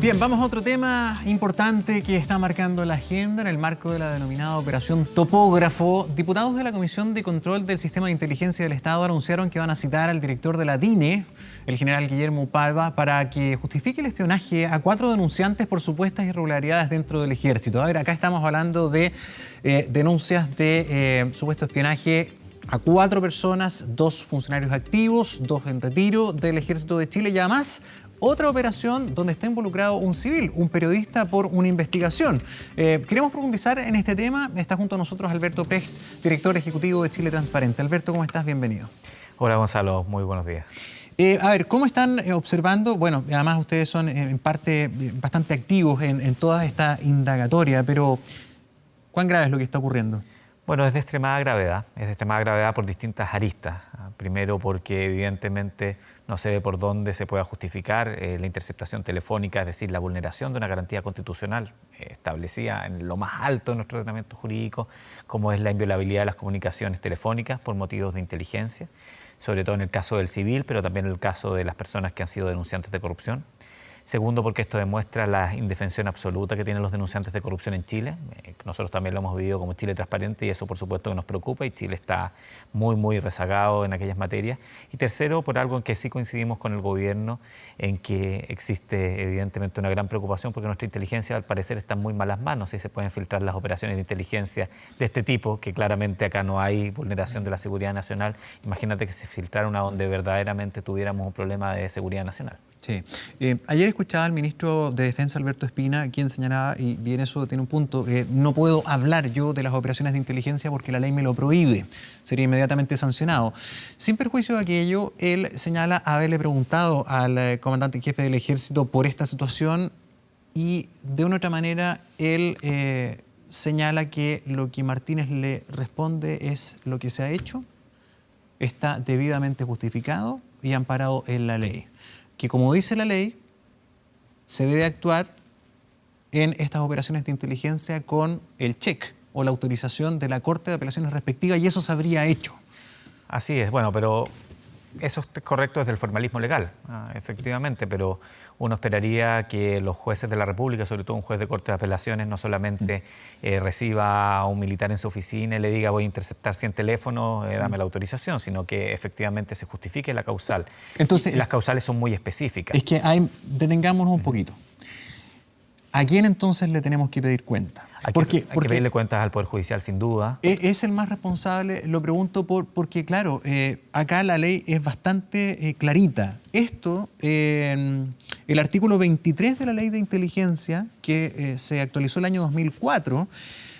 Bien, vamos a otro tema importante que está marcando la agenda en el marco de la denominada Operación Topógrafo. Diputados de la Comisión de Control del Sistema de Inteligencia del Estado anunciaron que van a citar al director de la DINE, el general Guillermo Upalva, para que justifique el espionaje a 4 denunciantes por supuestas irregularidades dentro del Ejército. A ver, acá estamos hablando de denuncias de supuesto espionaje a 4 personas, 2 funcionarios activos, 2 en retiro del Ejército de Chile y además otra operación donde está involucrado un civil, un periodista por una investigación. Queremos profundizar en este tema. Está junto a nosotros Alberto Precht, director ejecutivo de Chile Transparente. Alberto, ¿cómo estás? Bienvenido. Hola Gonzalo, muy buenos días. A ver, ¿cómo están observando? Bueno, además ustedes son en parte bastante activos en toda esta indagatoria, pero ¿cuán grave es lo que está ocurriendo? Bueno, es de extremada gravedad por distintas aristas. Primero porque evidentemente no se ve por dónde se pueda justificar la interceptación telefónica, es decir, la vulneración de una garantía constitucional establecida en lo más alto de nuestro ordenamiento jurídico, como es la inviolabilidad de las comunicaciones telefónicas por motivos de inteligencia, sobre todo en el caso del civil, pero también en el caso de las personas que han sido denunciantes de corrupción. Segundo, porque esto demuestra la indefensión absoluta que tienen los denunciantes de corrupción en Chile. Nosotros también lo hemos vivido como Chile Transparente y eso por supuesto que nos preocupa y Chile está muy rezagado en aquellas materias. Y tercero, por algo en que sí coincidimos con el gobierno, en que existe evidentemente una gran preocupación porque nuestra inteligencia al parecer está en muy malas manos y se pueden filtrar las operaciones de inteligencia de este tipo, que claramente acá no hay vulneración de la seguridad nacional. Imagínate que se filtrara una donde verdaderamente tuviéramos un problema de seguridad nacional. Sí. Ayer escuchaba al ministro de Defensa, Alberto Espina, quien señalaba, y bien eso tiene un punto, no puedo hablar yo de las operaciones de inteligencia porque la ley me lo prohíbe, sería inmediatamente sancionado. Sin perjuicio de aquello, él señala haberle preguntado al comandante en jefe del Ejército por esta situación y de una u otra manera él señala que lo que Martínez le responde es lo que se ha hecho, está debidamente justificado y amparado en la ley. Que como dice la ley, se debe actuar en estas operaciones de inteligencia con el check o la autorización de la Corte de Apelaciones respectiva y eso se habría hecho. Así es, bueno, pero eso es correcto desde el formalismo legal, efectivamente, pero uno esperaría que los jueces de la República, sobre todo un juez de Corte de Apelaciones, no solamente reciba a un militar en su oficina y le diga voy a interceptar 100 teléfonos, dame la autorización, sino que efectivamente se justifique la causal. Entonces, y las causales son muy específicas. Es que detengámonos un poquito. ¿A quién entonces le tenemos que pedir cuenta? Hay que pedirle cuentas al Poder Judicial, sin duda. ¿Es el más responsable? Lo pregunto porque, claro, acá la ley es bastante clarita. Esto, el artículo 23 de la Ley de Inteligencia, que se actualizó el año 2004,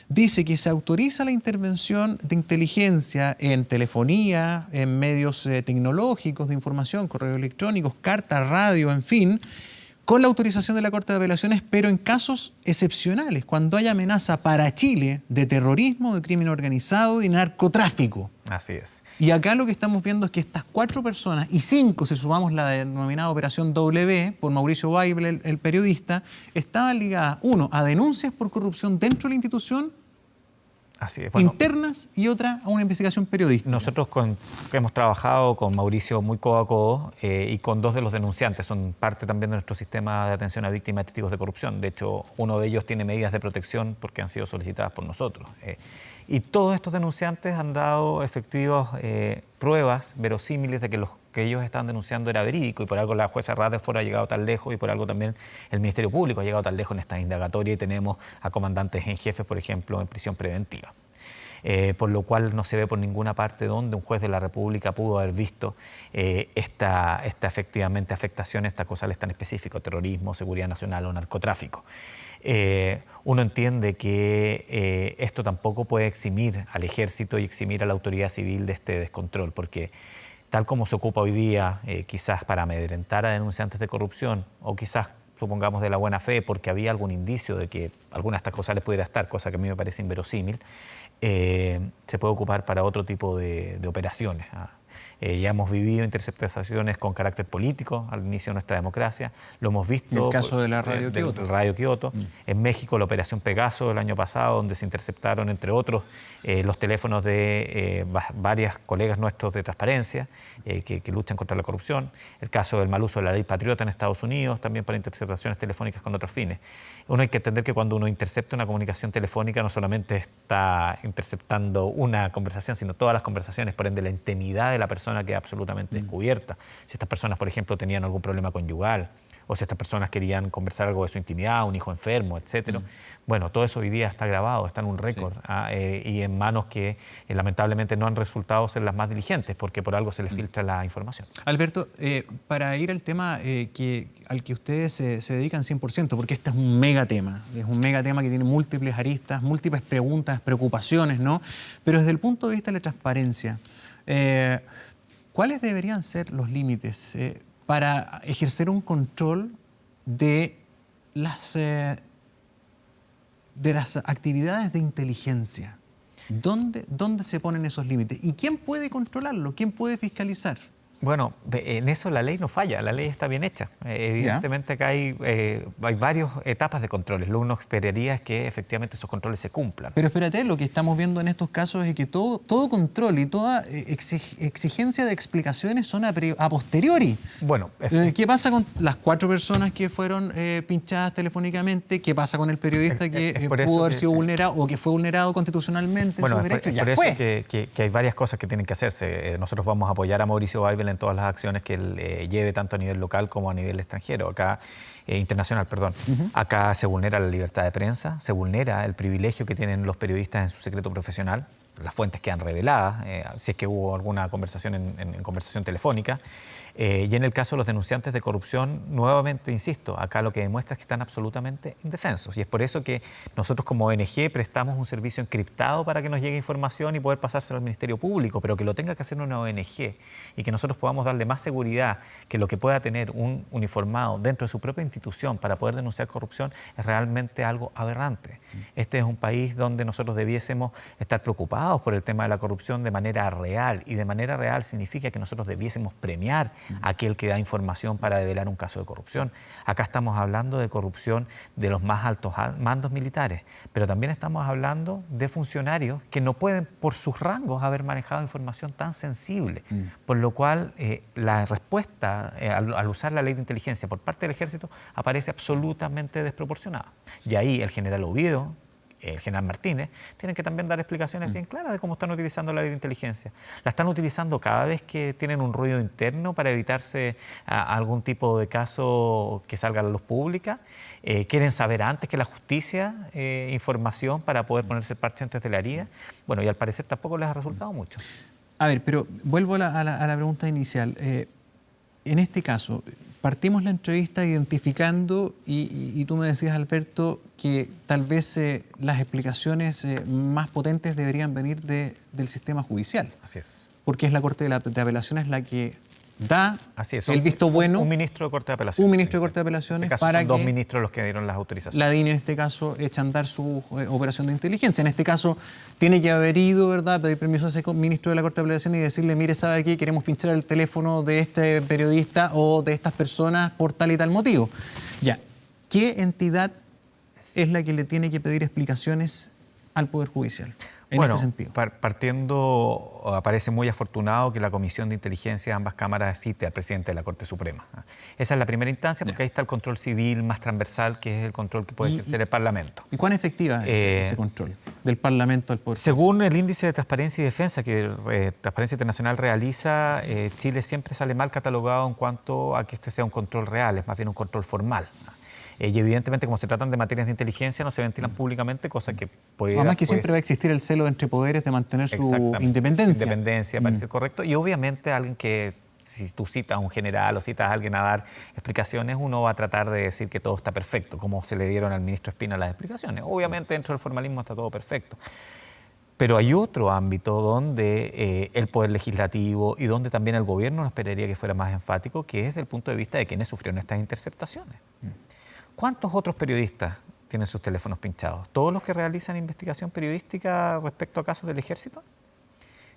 dice que se autoriza la intervención de inteligencia en telefonía, en medios tecnológicos de información, correos electrónicos, cartas, radio, en fin, con la autorización de la Corte de Apelaciones, pero en casos excepcionales, cuando hay amenaza para Chile de terrorismo, de crimen organizado y narcotráfico. Así es. Y acá lo que estamos viendo es que estas 4 personas, y 5 si sumamos la denominada Operación W, por Mauricio Weibel, el periodista, estaban ligadas, 1, a denuncias por corrupción dentro de la institución, así es, bueno, internas, y otra a una investigación periodística. Nosotros hemos trabajado con Mauricio muy codo a codo y con 2 de los denunciantes, son parte también de nuestro sistema de atención a víctimas de testigos de corrupción. De hecho, uno de ellos tiene medidas de protección porque han sido solicitadas por nosotros. Y todos estos denunciantes han dado efectivas pruebas verosímiles de que lo que ellos estaban denunciando era verídico y por algo la jueza Rutherford ha llegado tan lejos y por algo también el Ministerio Público ha llegado tan lejos en esta indagatoria y tenemos a comandantes en jefes, por ejemplo, en prisión preventiva. Por lo cual no se ve por ninguna parte donde un juez de la República pudo haber visto esta efectivamente afectación, esta cosa tan específica, terrorismo, seguridad nacional o narcotráfico. Uno entiende que esto tampoco puede eximir al Ejército y eximir a la autoridad civil de este descontrol, porque tal como se ocupa hoy día, quizás para amedrentar a denunciantes de corrupción o quizás supongamos de la buena fe porque había algún indicio de que alguna de estas cosas les pudiera estar, cosa que a mí me parece inverosímil, se puede ocupar para otro tipo de operaciones. Ya hemos vivido interceptaciones con carácter político al inicio de nuestra democracia, lo hemos visto. En el caso de la Radio Kioto. Del Radio Kioto. En México, la operación Pegaso del año pasado, donde se interceptaron, entre otros, los teléfonos de varias colegas nuestros de transparencia que luchan contra la corrupción. El caso del mal uso de la ley Patriota en Estados Unidos, también para interceptaciones telefónicas con otros fines. Uno hay que entender que cuando uno intercepta una comunicación telefónica no solamente está interceptando una conversación, sino todas las conversaciones, por ende la intimidad de la persona queda absolutamente descubierta. Si estas personas, por ejemplo, tenían algún problema conyugal, o si estas personas querían conversar algo de su intimidad, un hijo enfermo, etcétera. Bueno, todo eso hoy día está grabado, está en un récord, y en manos que lamentablemente no han resultado ser las más diligentes, porque por algo se les filtra la información. Alberto, para ir al tema al que ustedes se dedican 100%, porque este es un mega tema que tiene múltiples aristas, múltiples preguntas, preocupaciones, ¿no? Pero desde el punto de vista de la transparencia, ¿cuáles deberían ser los límites para ejercer un control de las actividades de inteligencia? ¿Dónde se ponen esos límites? ¿Y quién puede controlarlo? ¿Quién puede fiscalizar? Bueno, en eso la ley no falla, la ley está bien hecha. Evidentemente acá hay varias etapas de controles. Lo que uno esperaría es que efectivamente esos controles se cumplan. Pero espérate, lo que estamos viendo en estos casos es que todo control y toda exigencia de explicaciones son a posteriori. Bueno, ¿qué pasa con las 4 personas que fueron pinchadas telefónicamente? ¿Qué pasa con el periodista que pudo haber sido vulnerado o que fue vulnerado constitucionalmente en sus derechos? Por eso que hay varias cosas que tienen que hacerse. Nosotros vamos a apoyar a Mauricio Weibel en todas las acciones que él lleve, tanto a nivel local como a nivel extranjero, internacional, perdón. Acá se vulnera la libertad de prensa, se vulnera el privilegio que tienen los periodistas en su secreto profesional, las fuentes quedan reveladas, si es que hubo alguna conversación en conversación telefónica. Y en el caso de los denunciantes de corrupción, nuevamente insisto, acá lo que demuestra es que están absolutamente indefensos. Y es por eso que nosotros como ONG prestamos un servicio encriptado para que nos llegue información y poder pasárselo al Ministerio Público, pero que lo tenga que hacer una ONG y que nosotros podamos darle más seguridad que lo que pueda tener un uniformado dentro de su propia institución para poder denunciar corrupción es realmente algo aberrante. Este es un país donde nosotros debiésemos estar preocupados por el tema de la corrupción de manera real, y de manera real significa que nosotros debiésemos premiar a aquel que da información para develar un caso de corrupción. Acá estamos hablando de corrupción de los más altos mandos militares, pero también estamos hablando de funcionarios que no pueden por sus rangos haber manejado información tan sensible, por lo cual la respuesta al usar la ley de inteligencia por parte del Ejército aparece absolutamente desproporcionada. Y ahí el general Oviedo, el general Martínez, tienen que también dar explicaciones bien claras de cómo están utilizando la ley de inteligencia. La están utilizando cada vez que tienen un ruido interno para evitarse algún tipo de caso que salga a la luz pública. Quieren saber antes que la justicia información para poder ponerse el parche antes de la herida. Bueno, y al parecer tampoco les ha resultado mucho. A ver, pero vuelvo a la pregunta inicial. En este caso, partimos la entrevista identificando, y tú me decías, Alberto, que tal vez las explicaciones más potentes deberían venir del sistema judicial. Así es. Porque es la Corte de Apelaciones la que da el visto bueno. Un ministro de Corte de Apelaciones. Un ministro de Corte de Apelaciones. En este caso son 2 ministros los que dieron las autorizaciones. La DINI en este caso echa a andar su operación de inteligencia. En este caso tiene que haber ido, ¿verdad?, pedir permiso a ese ministro de la Corte de Apelaciones y decirle: mire, ¿sabe qué? Queremos pinchar el teléfono de este periodista o de estas personas por tal y tal motivo. Ya, ¿qué entidad es la que le tiene que pedir explicaciones al Poder Judicial? Bueno, este sentido. Partiendo, aparece muy afortunado que la Comisión de Inteligencia de ambas cámaras cite al presidente de la Corte Suprema. Esa es la primera instancia, porque ahí está el control civil más transversal, que es el control que puede ejercer el Parlamento. ¿Y cuán efectiva es ese control del Parlamento al Poder? Según el índice de transparencia y defensa que Transparencia Internacional realiza, Chile siempre sale mal catalogado en cuanto a que este sea un control real, es más bien un control formal. Y evidentemente, como se tratan de materias de inteligencia, no se ventilan públicamente, cosa que puede... Además que siempre va a existir el celo entre poderes de mantener su independencia. Independencia, parece correcto. Y obviamente alguien que, si tú citas a un general o citas a alguien a dar explicaciones, uno va a tratar de decir que todo está perfecto, como se le dieron al ministro Espina las explicaciones. Obviamente dentro del formalismo está todo perfecto. Pero hay otro ámbito donde el Poder Legislativo y donde también el gobierno nos esperaría que fuera más enfático, que es desde el punto de vista de quienes sufrieron estas interceptaciones. ¿Cuántos otros periodistas tienen sus teléfonos pinchados? ¿Todos los que realizan investigación periodística respecto a casos del Ejército?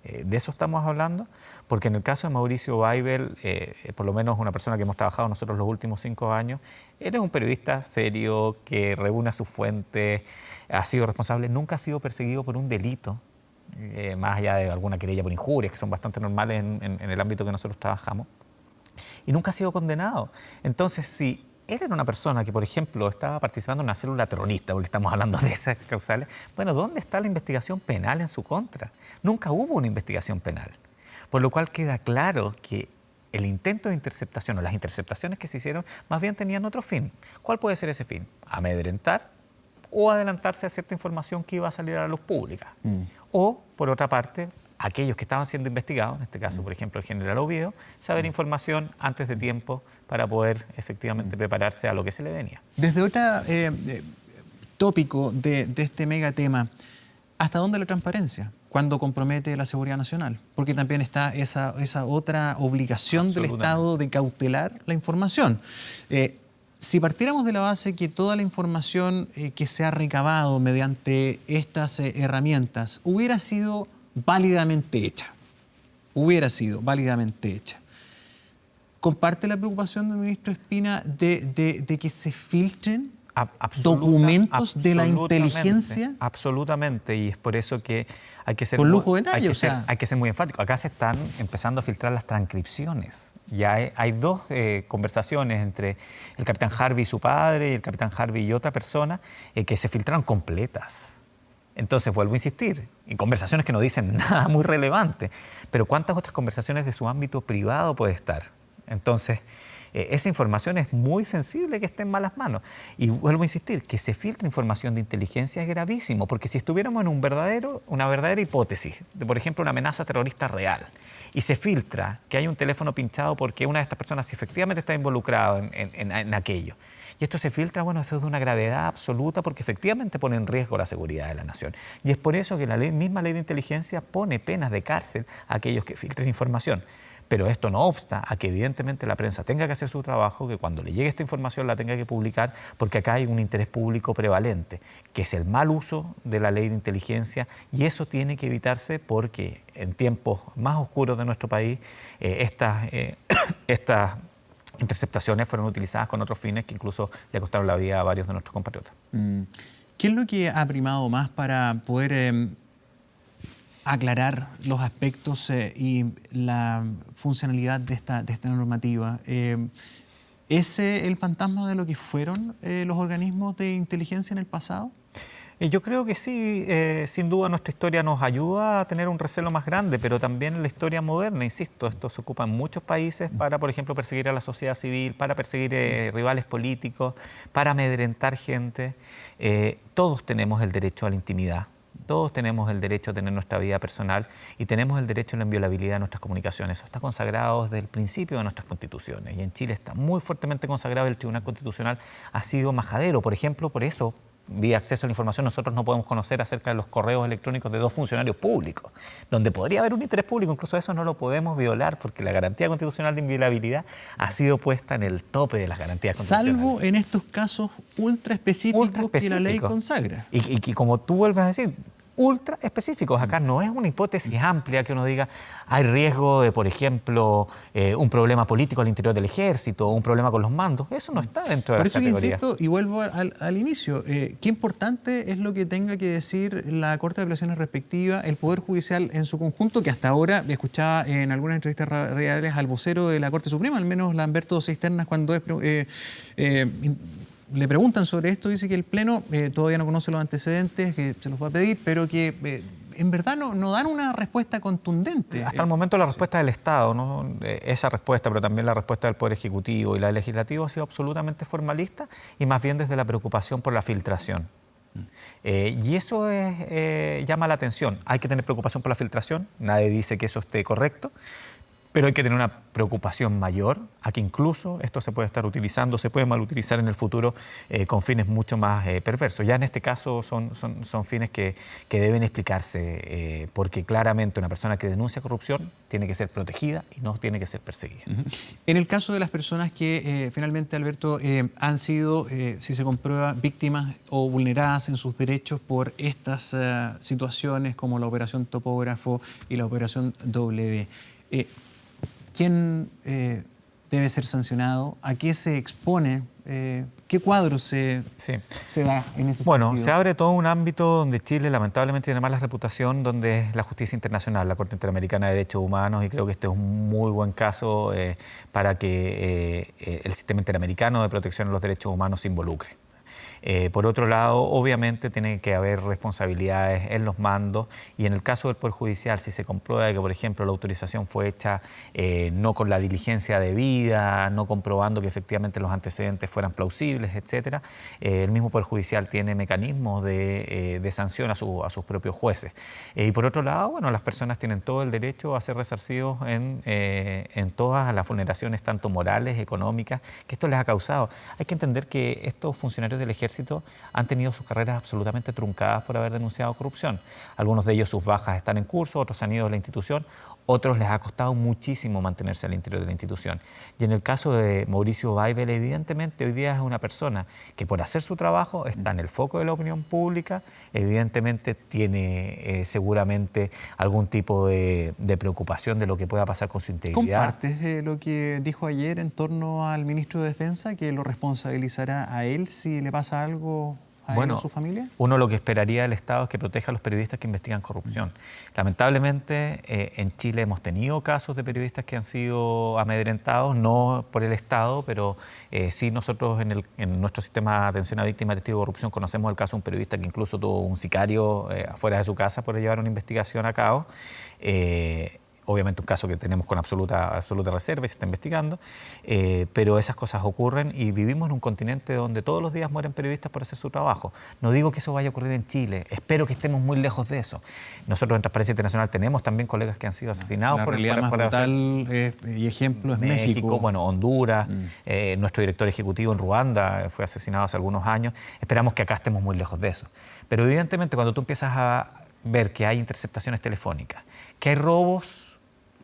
¿De eso estamos hablando? Porque en el caso de Mauricio Weibel, por lo menos una persona que hemos trabajado nosotros los últimos 5 años, él es un periodista serio que reúne a sus fuentes, ha sido responsable, nunca ha sido perseguido por un delito, más allá de alguna querella por injurias, que son bastante normales en el ámbito que nosotros trabajamos, y nunca ha sido condenado. Entonces, si él era una persona que, por ejemplo, estaba participando en una célula terrorista, porque estamos hablando de esas causales, bueno, ¿dónde está la investigación penal en su contra? Nunca hubo una investigación penal. Por lo cual queda claro que el intento de interceptación o las interceptaciones que se hicieron más bien tenían otro fin. ¿Cuál puede ser ese fin? Amedrentar o adelantarse a cierta información que iba a salir a la luz pública. O, por otra parte, aquellos que estaban siendo investigados, en este caso, por ejemplo, el general Oviedo, saber información antes de tiempo para poder efectivamente prepararse a lo que se le venía. Desde otro tópico de este megatema, ¿hasta dónde la transparencia cuando compromete la seguridad nacional? Porque también está esa otra obligación del Estado de cautelar la información. Si partiéramos de la base que toda la información que se ha recabado mediante estas herramientas hubiera sido válidamente hecha, ¿comparte la preocupación del ministro Espina de que se filtren documentos de la inteligencia? Absolutamente, y es por eso que hay que ser, con lujo de detalle, hay que ser muy enfático. Acá se están empezando a filtrar las transcripciones. Ya hay 2 conversaciones entre el capitán Harvey y su padre, y el capitán Harvey y otra persona, que se filtraron completas. Entonces, vuelvo a insistir, en conversaciones que no dicen nada muy relevante, pero ¿cuántas otras conversaciones de su ámbito privado puede estar? Entonces, esa información es muy sensible que esté en malas manos. Y vuelvo a insistir, que se filtre información de inteligencia es gravísimo, porque si estuviéramos en una verdadera hipótesis, de, por ejemplo, una amenaza terrorista real, y se filtra que hay un teléfono pinchado porque una de estas personas efectivamente está involucrada en aquello, y esto se filtra, bueno, eso es de una gravedad absoluta porque efectivamente pone en riesgo la seguridad de la nación. Y es por eso que la misma ley de inteligencia pone penas de cárcel a aquellos que filtren información. Pero esto no obsta a que evidentemente la prensa tenga que hacer su trabajo, que cuando le llegue esta información la tenga que publicar, porque acá hay un interés público prevalente, que es el mal uso de la ley de inteligencia, y eso tiene que evitarse porque en tiempos más oscuros de nuestro país estas interceptaciones fueron utilizadas con otros fines que incluso le costaron la vida a varios de nuestros compatriotas. ¿Qué es lo que ha primado más para poder aclarar los aspectos y la funcionalidad de esta normativa? ¿Es el fantasma de lo que fueron los organismos de inteligencia en el pasado? Yo creo que sí, sin duda nuestra historia nos ayuda a tener un recelo más grande, pero también en la historia moderna, insisto, esto se ocupa en muchos países para, por ejemplo, perseguir a la sociedad civil, para perseguir rivales políticos, para amedrentar gente. Todos tenemos el derecho a la intimidad. Todos tenemos el derecho a tener nuestra vida personal y tenemos el derecho a la inviolabilidad de nuestras comunicaciones. Eso está consagrado desde el principio de nuestras constituciones. Y en Chile está muy fuertemente consagrado. El Tribunal Constitucional ha sido majadero. Por ejemplo, por eso, vía acceso a la información, nosotros no podemos conocer acerca de los correos electrónicos de 2 funcionarios públicos, donde podría haber un interés público. Incluso eso no lo podemos violar porque la garantía constitucional de inviolabilidad ha sido puesta en el tope de las garantías constitucionales. Salvo en estos casos ultra específicos que la ley consagra. Y como tú vuelves a decir, ultra específicos. Acá no es una hipótesis amplia que uno diga hay riesgo de, por ejemplo, un problema político al interior del ejército o un problema con los mandos. Eso no está dentro de las categorías. Por eso insisto y vuelvo al inicio. Qué importante es lo que tenga que decir la Corte de Apelaciones respectiva, el Poder Judicial en su conjunto, que hasta ahora escuchaba en algunas entrevistas reales al vocero de la Corte Suprema, al menos Lamberto Cisternas, cuando le preguntan sobre esto, dice que el Pleno todavía no conoce los antecedentes, que se los va a pedir, pero que en verdad no dan una respuesta contundente. Hasta el momento la respuesta del Estado, ¿no? Esa respuesta, pero también la respuesta del Poder Ejecutivo y la del Legislativo ha sido absolutamente formalista y más bien desde la preocupación por la filtración. Y eso llama la atención. Hay que tener preocupación por la filtración, nadie dice que eso esté correcto, Pero hay que tener una preocupación mayor a que incluso esto se puede estar utilizando, se puede mal utilizar en el futuro con fines mucho más perversos. Ya en este caso son fines que deben explicarse, porque claramente una persona que denuncia corrupción tiene que ser protegida y no tiene que ser perseguida. En el caso de las personas que finalmente, Alberto, han sido, si se comprueba, víctimas o vulneradas en sus derechos por estas situaciones como la operación Topógrafo y la operación W, ¿quién debe ser sancionado? ¿A qué se expone? ¿Qué cuadro se da en ese Bueno, sentido? se abre todo un ámbito donde Chile lamentablemente tiene mala reputación, donde es la justicia internacional, la Corte Interamericana de Derechos Humanos, y creo que este es un muy buen caso para que el sistema interamericano de protección de los derechos humanos se involucre. Por otro lado, obviamente tiene que haber responsabilidades en los mandos, y en el caso del Poder Judicial, si se comprueba que, por ejemplo, la autorización fue hecha no con la diligencia debida, no comprobando que efectivamente los antecedentes fueran plausibles, etcétera, el mismo Poder Judicial tiene mecanismos de sanción a sus propios jueces. Y por otro lado, bueno, las personas tienen todo el derecho a ser resarcidos en todas las vulneraciones, tanto morales, económicas, que esto les ha causado. Hay que entender que estos funcionarios del ejército han tenido sus carreras absolutamente truncadas por haber denunciado corrupción. Algunos de ellos, sus bajas están en curso, otros han ido de la institución, otros les ha costado muchísimo mantenerse al interior de la institución. Y en el caso de Mauricio Weibel, evidentemente hoy día es una persona que por hacer su trabajo está en el foco de la opinión pública, evidentemente tiene seguramente algún tipo de preocupación de lo que pueda pasar con su integridad. ¿Compartes lo que dijo ayer en torno al ministro de Defensa, que lo responsabilizará a él si le pasa algo a él o a su familia? Uno lo que esperaría del Estado es que proteja a los periodistas que investigan corrupción. Lamentablemente, en Chile hemos tenido casos de periodistas que han sido amedrentados, no por el Estado, pero sí nosotros en nuestro sistema de atención a víctimas de testigos de corrupción conocemos el caso de un periodista que incluso tuvo un sicario afuera de su casa por llevar una investigación a cabo. Obviamente un caso que tenemos con absoluta reserva y se está investigando, pero esas cosas ocurren y vivimos en un continente donde todos los días mueren periodistas por hacer su trabajo. No digo que eso vaya a ocurrir en Chile, espero que estemos muy lejos de eso. Nosotros en Transparencia Internacional tenemos también colegas que han sido asesinados. La realidad más brutal y ejemplo es México. Bueno, Honduras, nuestro director ejecutivo en Ruanda fue asesinado hace algunos años. Esperamos que acá estemos muy lejos de eso. Pero evidentemente cuando tú empiezas a ver que hay interceptaciones telefónicas, que hay robos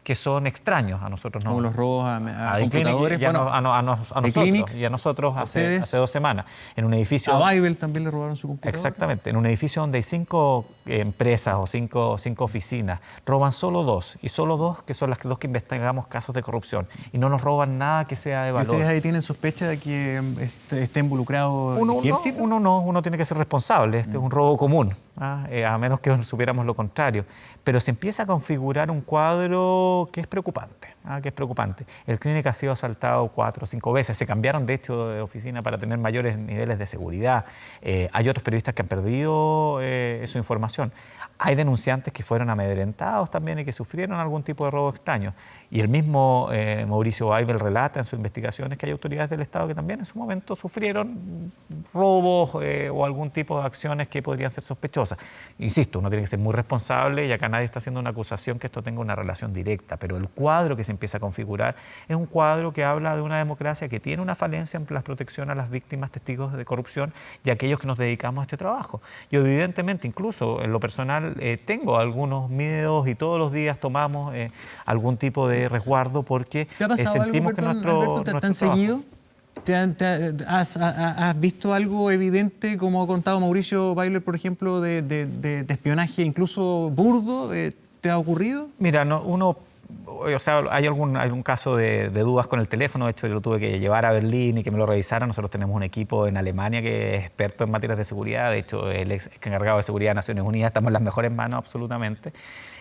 que son extraños a nosotros, ¿no? Como los robos a computadores, y a nosotros hace 2 semanas, en un edificio. A Weibel también le robaron su computador. Exactamente, en un edificio donde hay 5 empresas o 5 oficinas, roban solo 2, y solo 2 que son las 2 que investigamos casos de corrupción, y no nos roban nada que sea de valor. ¿Ustedes ahí tienen sospecha de que esté involucrado el ejército? Uno tiene que ser responsable, este es un robo común, a menos que supiéramos lo contrario. Pero se empieza a configurar un cuadro que es preocupante. El Clínica ha sido asaltado 4 o 5 veces. Se cambiaron, de hecho, de oficina para tener mayores niveles de seguridad. Hay otros periodistas que han perdido su información. Hay denunciantes que fueron amedrentados también y que sufrieron algún tipo de robo extraño. Y el mismo Mauricio Weibel relata en sus investigaciones que hay autoridades del Estado que también en su momento sufrieron robos o algún tipo de acciones que podrían ser sospechosas. Insisto, uno tiene que ser muy responsable y acá nadie está haciendo una acusación que esto tenga una relación directa, pero el cuadro que se empieza a configurar es un cuadro que habla de una democracia que tiene una falencia en la protección a las víctimas, testigos de corrupción y aquellos que nos dedicamos a este trabajo. Yo evidentemente, incluso en lo personal, tengo algunos miedos y todos los días tomamos algún tipo de resguardo porque sentimos que nuestro ¿te han seguido? ¿Has visto algo evidente, como ha contado Mauricio Weibel, por ejemplo, de espionaje incluso burdo? ¿Te ha ocurrido? Mira, hay algún caso de dudas con el teléfono. De hecho, yo lo tuve que llevar a Berlín y que me lo revisaran. Nosotros tenemos un equipo en Alemania que es experto en materias de seguridad. De hecho, el ex encargado de seguridad de Naciones Unidas, estamos en las mejores manos absolutamente.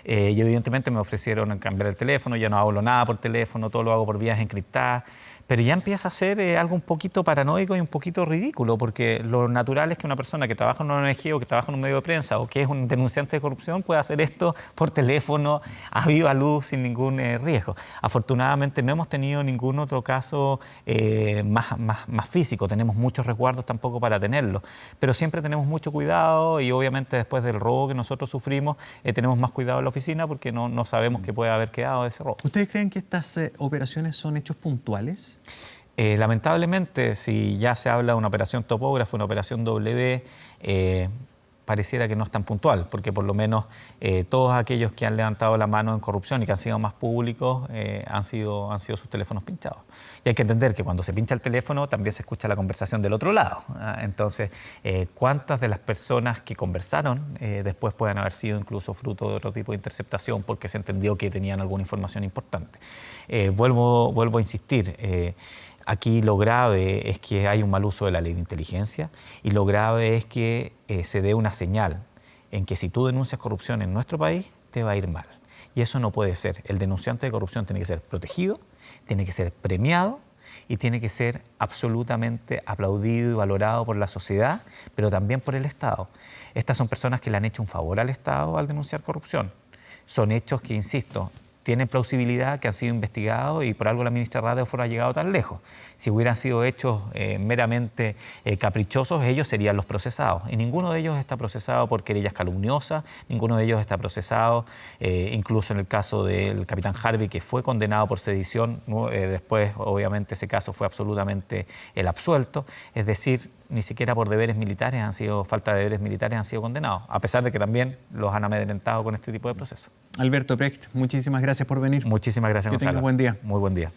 Y evidentemente me ofrecieron cambiar el teléfono. Ya no hablo nada por teléfono, todo lo hago por vías encriptadas. Pero ya empieza a ser algo un poquito paranoico y un poquito ridículo, porque lo natural es que una persona que trabaja en una ONG o que trabaja en un medio de prensa o que es un denunciante de corrupción pueda hacer esto por teléfono, a viva luz, sin ningún riesgo. Afortunadamente no hemos tenido ningún otro caso más físico, tenemos muchos resguardos tampoco para tenerlo, pero siempre tenemos mucho cuidado y obviamente después del robo que nosotros sufrimos tenemos más cuidado en la oficina porque no sabemos qué puede haber quedado de ese robo. ¿Ustedes creen que estas operaciones son hechos puntuales? Lamentablemente, si ya se habla de una operación topógrafo, una operación W, pareciera que no es tan puntual, porque por lo menos todos aquellos que han levantado la mano en corrupción y que han sido más públicos han sido sus teléfonos pinchados. Y hay que entender que cuando se pincha el teléfono también se escucha la conversación del otro lado. Entonces, ¿cuántas de las personas que conversaron después pueden haber sido incluso fruto de otro tipo de interceptación porque se entendió que tenían alguna información importante? Vuelvo a insistir. Aquí lo grave es que hay un mal uso de la ley de inteligencia y lo grave es que se dé una señal en que si tú denuncias corrupción en nuestro país, te va a ir mal. Y eso no puede ser. El denunciante de corrupción tiene que ser protegido, tiene que ser premiado y tiene que ser absolutamente aplaudido y valorado por la sociedad, pero también por el Estado. Estas son personas que le han hecho un favor al Estado al denunciar corrupción. Son hechos que, insisto, tienen plausibilidad, que han sido investigados y por algo la ministra Rutherford ha llegado tan lejos. Si hubieran sido hechos meramente caprichosos, ellos serían los procesados. Y ninguno de ellos está procesado por querellas calumniosas, ninguno de ellos está procesado, incluso en el caso del capitán Harvey, que fue condenado por sedición, después obviamente ese caso fue absolutamente el absuelto. Es decir, ni siquiera por deberes militares falta de deberes militares han sido condenados, a pesar de que también los han amedrentado con este tipo de procesos. Alberto Precht, muchísimas gracias por venir. Muchísimas gracias, Que Gonzalo. tengas buen día. Muy buen día.